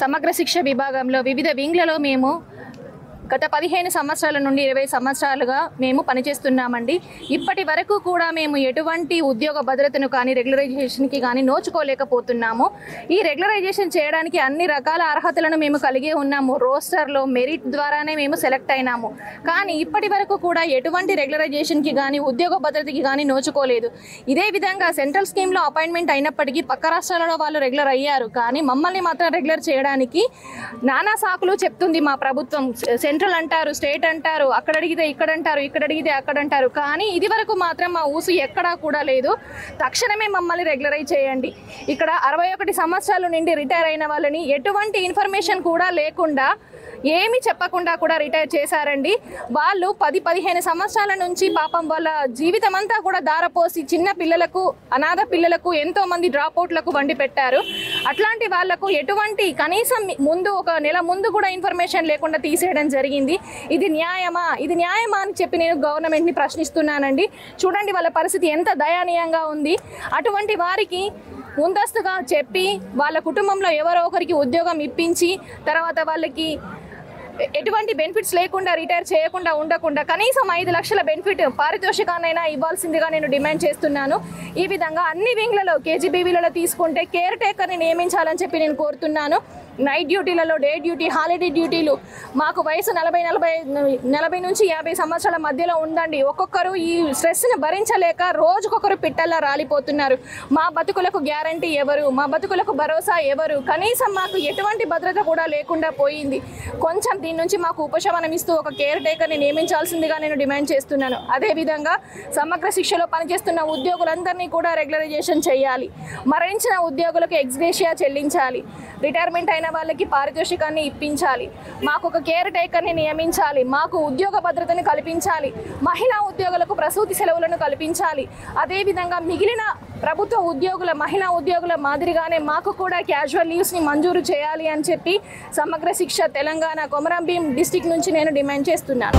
సమగ్ర శిక్ష విభాగంలో వివిధ వింగ్లలో మేము గత 15 సంవత్సరాల నుండి 20 సంవత్సరాలుగా మేము పనిచేస్తున్నామండి. ఇప్పటి వరకు కూడా మేము ఎటువంటి ఉద్యోగ భద్రతను కానీ రెగ్యులరైజేషన్కి కానీ నోచుకోలేకపోతున్నాము. ఈ రెగ్యులరైజేషన్ చేయడానికి అన్ని రకాల అర్హతలను మేము కలిగి ఉన్నాము. రోస్టర్లో మెరిట్ ద్వారానే మేము సెలెక్ట్ అయినాము. కానీ ఇప్పటి వరకు కూడా ఎటువంటి రెగ్యులరైజేషన్కి కానీ ఉద్యోగ భద్రతకి కానీ నోచుకోలేదు. ఇదే విధంగా సెంట్రల్ స్కీమ్లో అపాయింట్మెంట్ అయినప్పటికీ పక్క రాష్ట్రాలలో వాళ్ళు రెగ్యులర్ అయ్యారు. కానీ మమ్మల్ని మాత్రం రెగ్యులర్ చేయడానికి నానా సాకులు చెప్తుంది మా ప్రభుత్వం. సెంట్రల్ అంటారు, స్టేట్ అంటారు, అక్కడ అడిగితే ఇక్కడ అంటారు, ఇక్కడ అడిగితే అక్కడ అంటారు. కానీ ఇది వరకు మాత్రం మా ఊసు ఎక్కడా కూడా లేదు. తక్షణమే మమ్మల్ని రెగ్యులరైజ్ చేయండి. ఇక్కడ 61 సంవత్సరాల నుండి రిటైర్ అయిన వాళ్ళని ఎటువంటి ఇన్ఫర్మేషన్ కూడా లేకుండా ఏమీ చెప్పకుండా కూడా రిటైర్ చేశారండి. వాళ్ళు 10-15 సంవత్సరాల నుంచి పాపం వాళ్ళ జీవితం అంతా కూడా దారపోసి చిన్న పిల్లలకు, అనాథ పిల్లలకు, ఎంతో మంది డ్రాప్అవుట్లకు వండి పెట్టారు. అట్లాంటి వాళ్లకు ఎటువంటి కనీసం ముందు ఒక నెల ముందు కూడా ఇన్ఫర్మేషన్ లేకుండా తీసేయడం జరిగింది. ఇది న్యాయమా అని చెప్పి నేను గవర్నమెంట్ని ప్రశ్నిస్తున్నానండి. చూడండి వాళ్ళ పరిస్థితి ఎంత దయనీయంగా ఉంది. అటువంటి వారికి ముందస్తుగా చెప్పి వాళ్ళ కుటుంబంలో ఎవరో ఒకరికి ఉద్యోగం ఇప్పించి తర్వాత వాళ్ళకి ఎటువంటి బెనిఫిట్స్ లేకుండా రిటైర్ చేయకుండా ఉండకుండా కనీసం 5 లక్షల బెనిఫిట్ పారితోషికానైనా ఇవ్వాల్సిందిగా నేను డిమాండ్ చేస్తున్నాను. ఈ విధంగా అన్ని వింగ్లలో కేజీబీవీలలో తీసుకుంటే కేర్ టేకర్ని నియమించాలని చెప్పి నేను కోరుతున్నాను. నైట్ డ్యూటీలలో, డే డ్యూటీ, హాలిడే డ్యూటీలు మాకు వయసు 40 నుంచి 50 సంవత్సరాల మధ్యలో ఉందండి. ఒక్కొక్కరు ఈ స్ట్రెస్ని భరించలేక రోజుకొకరు పిట్టల్లా రాలిపోతున్నారు. మా బతుకులకు గ్యారంటీ ఎవరు? మా బతుకులకు భరోసా ఎవరు? కనీసం మాకు ఎటువంటి భద్రత కూడా లేకుండా పోయింది. కొంచెం దీని నుంచి మాకు ఉపశమనం ఇస్తూ ఒక కేర్ టేకర్ని నియమించాల్సిందిగా నేను డిమాండ్ చేస్తున్నాను. అదేవిధంగా సమగ్ర శిక్షలో పనిచేస్తున్న ఉద్యోగులందరినీ కూడా రెగ్యులరైజేషన్ చేయాలి. మరణించిన ఉద్యోగులకు ఎక్స్గ్రేషియా చెల్లించాలి. రిటైర్మెంట్ అయిన వాళ్ళకి పారితోషికాన్ని ఇప్పించాలి. మాకు ఒక కేర్ టేకర్ని నియమించాలి. మాకు ఉద్యోగ భద్రతను కల్పించాలి. మహిళా ఉద్యోగులకు ప్రసూతి సెలవులను కల్పించాలి. అదేవిధంగా మిగిలిన ప్రభుత్వ ఉద్యోగుల, మహిళా ఉద్యోగుల మాదిరిగానే మాకు కూడా క్యాజువల్ లీవ్స్ని మంజూరు చేయాలి అని చెప్పి సమగ్ర శిక్ష తెలంగాణ కొమరం భీం డిస్టిక్ నుంచి నేను డిమాండ్ చేస్తున్నాను.